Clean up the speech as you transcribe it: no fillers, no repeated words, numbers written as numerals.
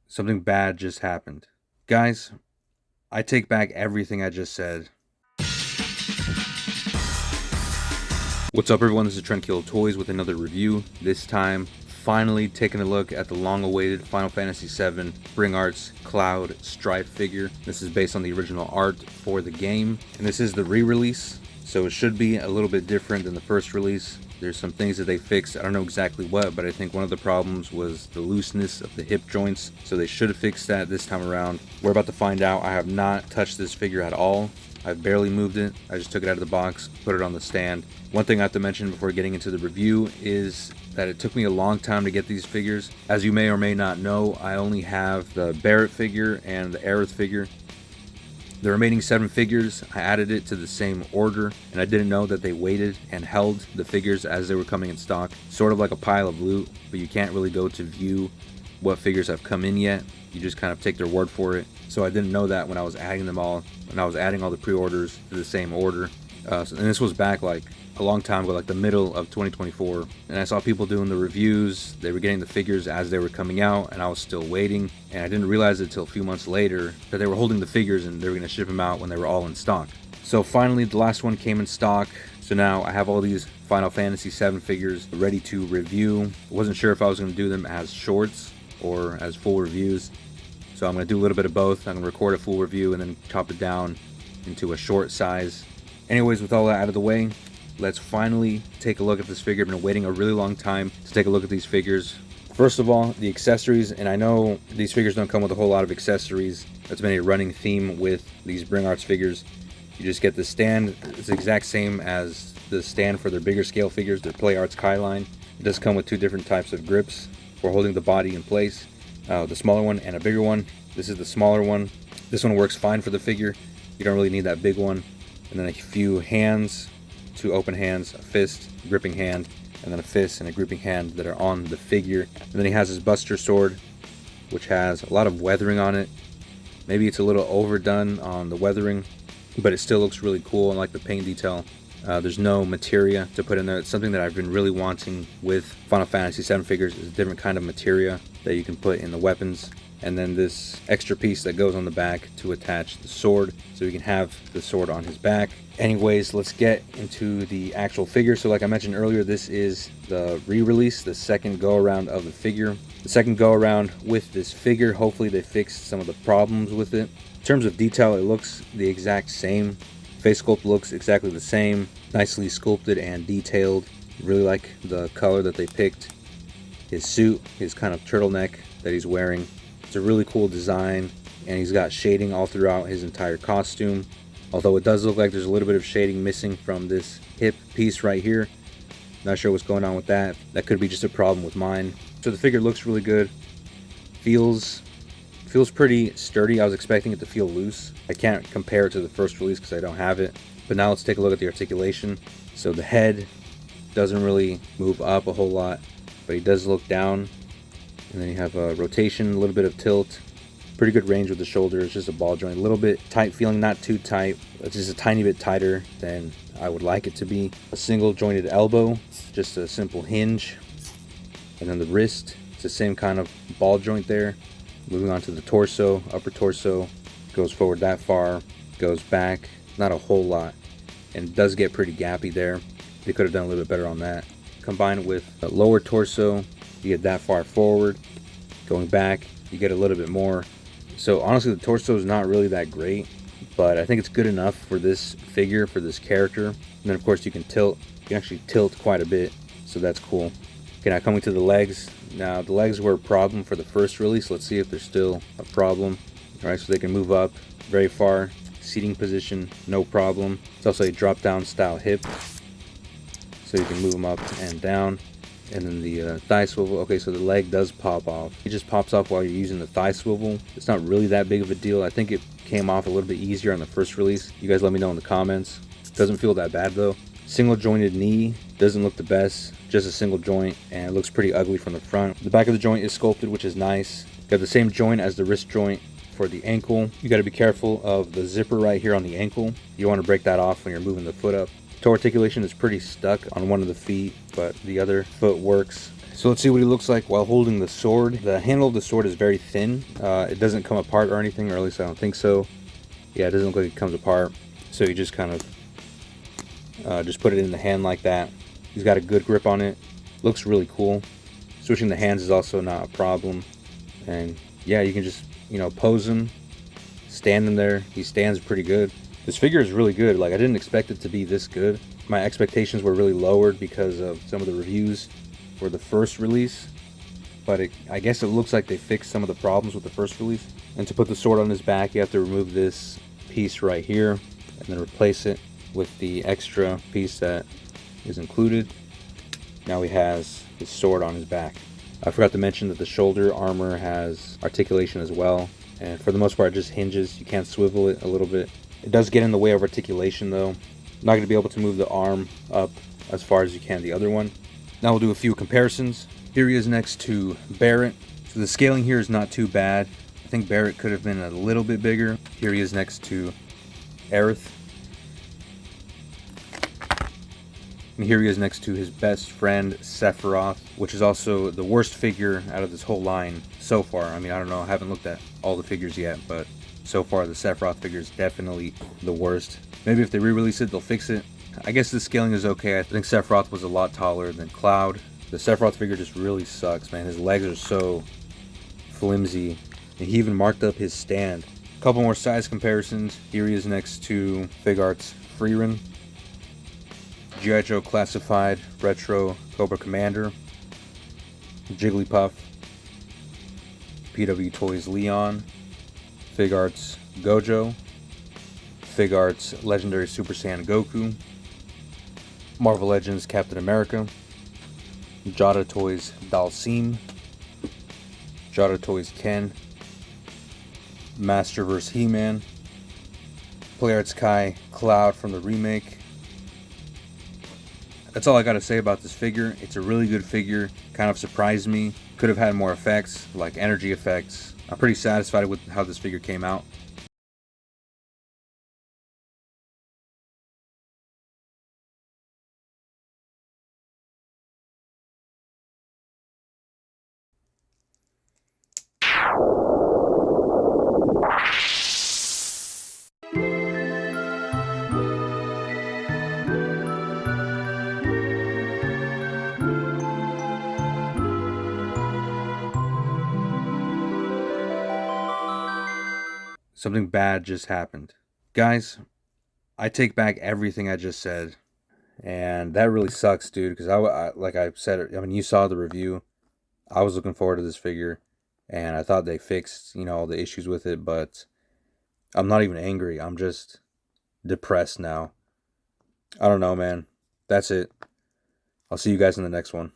Something bad just happened. Guys, I take back everything I just said. What's up, everyone? This is Tranquil Toys with another review. This time, finally taking a look at the long-awaited Final Fantasy VII Bring Arts Cloud Strife figure. This is based on the original art for the game, and this is the re-release, so it should be a little bit different than the first release. There's some things that they fixed. I don't know exactly what, but I think one of the problems was the looseness of the hip joints, so they should have fixed that this time around. We're about to find out. I have not touched this figure at all. I've barely moved it. I just took it out of the box, put it on the stand. One thing I have to mention before getting into the review is that it took me a long time to get these figures. As you may or may not know, I only have the Barrett figure and the Aerith figure. The remaining 7 figures, I added it to the same order, and I didn't know that they waited and held the figures as they were coming in stock. Sort of like a pile of loot, but you can't really go to view what figures have come in yet. You just kind of take their word for it. So I didn't know that when I was adding them all, when I was adding all the pre-orders to the same order. And this was back like a long time ago, like the middle of 2024. And I saw people doing the reviews. They were getting the figures as they were coming out, and I was still waiting. And I didn't realize it until a few months later that they were holding the figures and they were going to ship them out when they were all in stock. So finally, the last one came in stock. So now I have all these Final Fantasy VII figures ready to review. I wasn't sure if I was going to do them as shorts or as full reviews. So I'm going to do a little bit of both. I'm going to record a full review and then chop it down into a short size. Anyways, with all that out of the way, let's finally take a look at this figure. I've been waiting a really long time to take a look at these figures. First of all, the accessories, and I know these figures don't come with a whole lot of accessories. That's been a running theme with these Bring Arts figures. You just get the stand. It's the exact same as the stand for their bigger scale figures, their Play Arts Kai line. It does come with 2 different types of grips for holding the body in place. The smaller one and a bigger one. This is the smaller one. This one works fine for the figure. You don't really need that big one. And then a few hands, 2 open hands, a fist, gripping hand, and then a fist and a gripping hand that are on the figure. And then he has his Buster Sword, which has a lot of weathering on it. Maybe it's a little overdone on the weathering, but it still looks really cool. I like the paint detail. There's no materia to put in there. It's something that I've been really wanting with Final Fantasy VII figures, is a different kind of materia that you can put in the weapons. And then this extra piece that goes on the back to attach the sword, so you can have the sword on his back. Anyways, let's get into the actual figure. So like I mentioned earlier, this is the re-release, the second go-around of the figure. The second go-around with this figure, hopefully they fixed some of the problems with it. In terms of detail, it looks the exact same. Face sculpt looks exactly the same, nicely sculpted and detailed. Really like the color that they picked. His suit, his kind of turtleneck that he's wearing. It's a really cool design, and he's got shading all throughout his entire costume. Although it does look like there's a little bit of shading missing from this hip piece right here. Not sure what's going on with that. That could be just a problem with mine. So the figure looks really good. Feels pretty sturdy. I was expecting it to feel loose. I can't compare it to the first release because I don't have it. But now let's take a look at the articulation. So the head doesn't really move up a whole lot, but he does look down. And then you have a rotation, a little bit of tilt. Pretty good range with the shoulder. It's just a ball joint. A little bit tight feeling, not too tight. It's just a tiny bit tighter than I would like it to be. A single jointed elbow, just a simple hinge. And then the wrist, it's the same kind of ball joint there. Moving on to the torso, upper torso, goes forward that far, goes back, not a whole lot, and it does get pretty gappy there. They could have done a little bit better on that. Combined with the lower torso, you get that far forward. Going back, you get a little bit more. So honestly, the torso is not really that great, but I think it's good enough for this figure, for this character. And then of course you can tilt. You can actually tilt quite a bit, so that's cool. Okay, now coming to the legs. Now the legs were a problem for the first release. Let's see if they're still a problem. All right, so they can move up very far. Seating position, no problem. It's also a drop down style hip, so you can move them up and down. And then the thigh swivel. Okay, so the leg does pop off. It just pops off while you're using the thigh swivel. It's not really that big of a deal. I think it came off a little bit easier on the first release. You guys let me know in the comments. Doesn't feel that bad though. Single jointed knee doesn't look the best. Just a single joint, and it looks pretty ugly from the front. The back of the joint is sculpted, which is nice. Got the same joint as the wrist joint for the ankle. You got to be careful of the zipper right here on the ankle. You don't want to break that off when you're moving the foot up. Toe articulation is pretty stuck on one of the feet, but the other foot works. So let's see what he looks like while holding the sword. The handle of the sword is very thin. It doesn't come apart or anything, or at least I don't think so. Yeah, it doesn't look like it comes apart. So you just kind of just put it in the hand like that. He's got a good grip on it. Looks really cool. Switching the hands is also not a problem. And yeah, you can just, pose him, stand him there. He stands pretty good. This figure is really good. Like, I didn't expect it to be this good. My expectations were really lowered because of some of the reviews for the first release. But I guess it looks like they fixed some of the problems with the first release. And to put the sword on his back, you have to remove this piece right here and then replace it with the extra piece that is included. Now he has his sword on his back. I forgot to mention that the shoulder armor has articulation as well, and for the most part it just hinges. You can't swivel it a little bit. It does get in the way of articulation though. Not going to be able to move the arm up as far as you can the other one. Now we'll do a few comparisons. Here he is next to Barrett. So the scaling here is not too bad. I think Barrett could have been a little bit bigger. Here he is next to Aerith. And here he is next to his best friend, Sephiroth, which is also the worst figure out of this whole line so far. I mean, I don't know, I haven't looked at all the figures yet, but so far the Sephiroth figure is definitely the worst. Maybe if they re-release it, they'll fix it. I guess the scaling is okay. I think Sephiroth was a lot taller than Cloud. The Sephiroth figure just really sucks, man. His legs are so flimsy. And he even marked up his stand. A couple more size comparisons. Here he is next to Figuarts Freeran. G.I. Joe Classified Retro Cobra Commander, Jigglypuff, PW Toys Leon, Figuarts Gojo, Figuarts Legendary Super Saiyan Goku, Marvel Legends Captain America, Jada Toys Dalsim, Jada Toys Ken, Master vs. He-Man, PlayArts Kai Cloud from the remake. That's all I gotta say about this figure. It's a really good figure. Kind of surprised me. Could have had more effects, like energy effects. I'm pretty satisfied with how this figure came out. Something bad just happened. Guys, I take back everything I just said. And that really sucks, dude, because like I said, I mean, you saw the review. I was looking forward to this figure, and I thought they fixed, all the issues with it, but I'm not even angry. I'm just depressed now. I don't know, man. That's it. I'll see you guys in the next one.